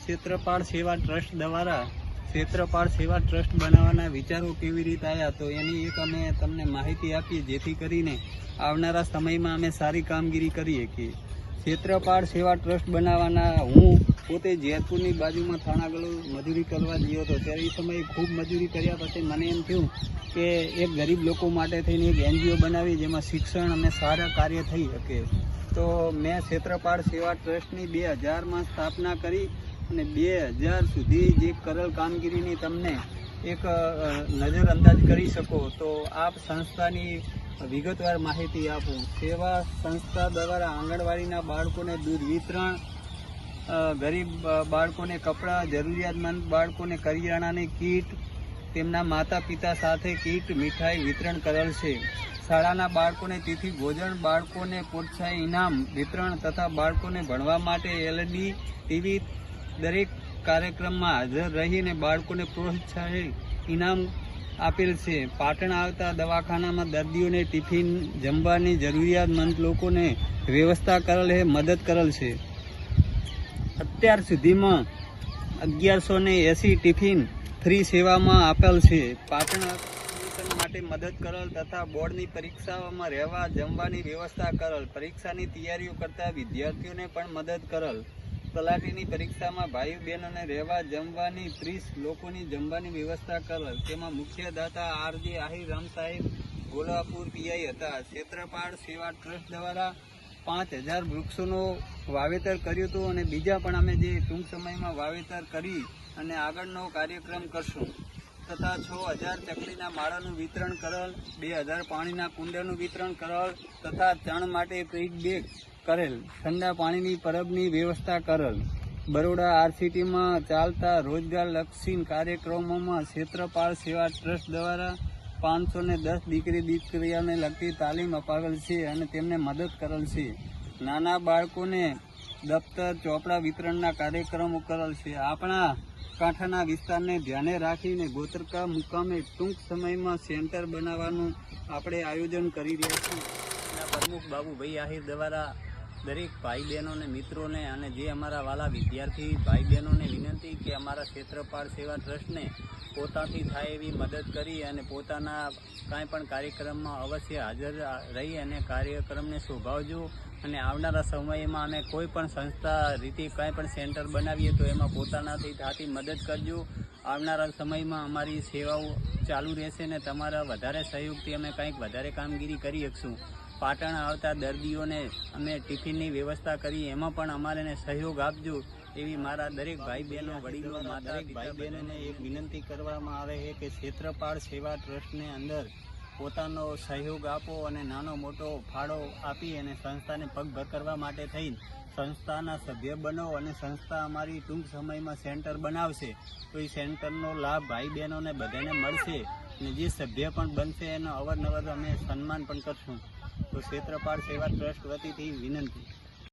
ક્ષેત્રપાળ સેવા ટ્રસ્ટ દ્વારા ક્ષેત્રપાળ સેવા ટ્રસ્ટ બનાવવાના વિચારો કેવી રીતે આવ્યા, તો એની એક અમે તમને માહિતી આપીએ, જેથી કરીને આવનારા સમયમાં અમે સારી કામગીરી કરી શકીએ. ક્ષેત્રપાળ સેવા ટ્રસ્ટ બનાવવાના હું પોતે જેતપુરની બાજુમાં થાણાગલો મજૂરી કરવા ગયો હતો, ત્યારે એ સમયે ખૂબ મજૂરી કર્યા પછી મને એમ થયું કે એક ગરીબ લોકો માટે થઈને એક NGO બનાવી જેમાં શિક્ષણ અને સારા કાર્ય થઈ શકે. તો મેં ક્ષેત્રપાળ સેવા ટ્રસ્ટની 2000માં સ્થાપના કરી અને 2000 સુધી જે કરેલ કામગીરીની તમને એક નજરઅંદાજ કરી શકો. તો આપ સંસ્થાની વિગતવાર માહિતી આપું. સેવા સંસ્થા દ્વારા આંગણવાડીના બાળકોને દૂધ વિતરણ, ગરીબ બાળકોને કપડાં, જરૂરિયાતમંદ બાળકોને કરિયાણાની કીટ, તેમના માતા પિતા સાથે કીટ, મીઠાઈ વિતરણ કરેલ છે. શાળાના બાળકોને તિથિ ભોજન, બાળકોને પ્રોત્સાહન ઇનામ વિતરણ તથા બાળકોને ભણવા માટે LED TV દરેક કાર્યક્રમમાં હાજર રહીને બાળકોને પ્રોત્સાહન ઇનામ આપેલ છે. પાટણ આવતા દવાખાનામાં દર્દીઓને ટિફિન, જમવાની, જરૂરિયાતમંદ લોકોને વ્યવસ્થા કરેલ છે, મદદ કરેલ છે. અત્યાર સુધીમાં 1180 ટિફિન ફ્રી સેવામાં આપેલ છે. પાટણ માટે મદદ કરેલ તથા બોર્ડની પરીક્ષાઓમાં રહેવા જમવાની વ્યવસ્થા કરેલ. પરીક્ષાની તૈયારીઓ કરતા વિદ્યાર્થીઓને પણ મદદ કરેલ. તલાટીની પરીક્ષામાં ભાઈ બહેનોને રહેવા જમવાની 30 લોકોની જમવાની વ્યવસ્થા કરેલ. તેમાં મુખ્ય દાતા RJ આહિર રામ સાહેબ ગોલાપુર PI હતા. ક્ષેત્રપાળ સેવા ટ્રસ્ટ દ્વારા 5000 વૃક્ષોનું વાવેતર કર્યું હતું અને બીજા પણ અમે જે ટૂંક સમયમાં વાવેતર કરી અને આગળનો કાર્યક્રમ કરશું. તથા 6000 ચકલીના માળાનું વિતરણ કરેલ, 2000 પાણીના કુંડનું વિતરણ કરેલ તથા ચણ માટે ફીડ બેગ કરેલ. ઠંડા પાણીની પરબની વ્યવસ્થા કરેલ. બરોડા RCTમાં ચાલતા રોજગારલક્ષી કાર્યક્રમોમાં ક્ષેત્રપાળ સેવા ટ્રસ્ટ દ્વારા 510 દીકરીઓને લગતી તાલીમ અપાવેલ છે અને તેમને મદદ કરેલ છે. નાના બાળકોને દફતર, ચોપડા વિતરણના કાર્યક્રમો કરેલ છે. આપણા કાંઠાના વિસ્તારને ધ્યાને રાખીને ગોત્રકા મુકામે ટૂંક સમયમાં સેન્ટર બનાવવાનું આપણે આયોજન કરી રહ્યા છીએ. પ્રમુખ બાબુભાઈ આહિર દ્વારા દરેક ભાઈ બહેનોને, મિત્રોને અને જે અમારા વાલા વિદ્યાર્થી ભાઈ બહેનોને વિનંતી કે અમારા ક્ષેત્રપાળ સેવા ટ્રસ્ટને પોતાથી થાય એવી મદદ કરી અને પોતાના કાંઈ પણ કાર્યક્રમમાં અવશ્ય હાજર રહી અને કાર્યક્રમને શોભાવજો. અને આવનારા સમયમાં અમે કોઈ પણ સંસ્થા રીતે કાંઈ પણ સેન્ટર બનાવીએ તો એમાં પોતાનાથી થતી મદદ કરજો. આવનારા સમયમાં અમારી સેવાઓ ચાલુ રહેશે અને તમારા વધારે સહયોગથી અમે કંઈક વધારે કામગીરી કરી શકશું. પાટણ આવતા દર્દીઓને અમે ટિફિનની વ્યવસ્થા કરી, એમાં પણ અમારે સહયોગ આપજો એવી મારા દરેક ભાઈ બહેનો, વડીલો, માતા ભાઈ બહેનોને એક વિનંતી કરવામાં આવે છે કે ક્ષેત્રપાળ સેવા ટ્રસ્ટને અંદર પોતાનો સહયોગ આપો અને નાનો મોટો ફાળો આપી અને સંસ્થાને પગભર કરવા માટે થઈ સંસ્થાના સભ્ય બનો અને સંસ્થા અમારી ટૂંક સમયમાં સેન્ટર બનાવશે તો એ સેન્ટરનો લાભ ભાઈ બહેનોને બધાને મળશે અને જે સભ્ય પણ બનશે એનો અવારનવાર અમે સન્માન પણ કરશું. તો ક્ષેત્રપાળ સેવા ટ્રસ્ટ વતીથી વિનંતી.